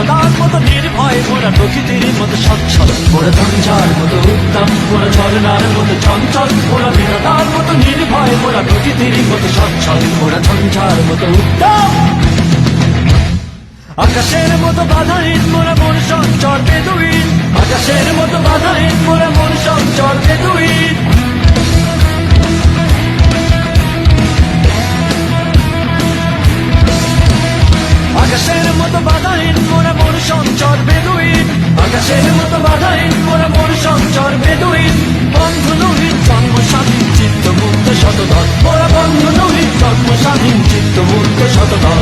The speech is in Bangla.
বিধাতার মতো নির্ভয়, মোরা প্রকৃতির মতো সচ্ছল, মোরা ঝঞ্ঝার মতো উত্তম, মোরা ঝরনার মতো চঞ্চল, মোরা বিধাতার মতো নির্ভয়, মোরা প্রকৃতির মতো সচ্ছল, মোরা ঝঞ্ঝার মতো উত্তম। আকাশের মতো বাধাহীন মোরা মন সঞ্চর বেদুইন, আকাশের মতো বাধাহীন মোরা মন সঞ্চর বেদুইন। আকাশের মতো বাধাহীন মোরা মন সঞ্চর বেদুইন, আকাশের মতো বাধাহীন মোরা মন সঞ্চর বেদুইন। বন্ধু নহিত জন্ম স্বাধীন চিত্ত মুক্ত শতদল, মোরা বন্ধু নহিত জন্ম স্বাধীন চিত্ত মুক্ত শতদল।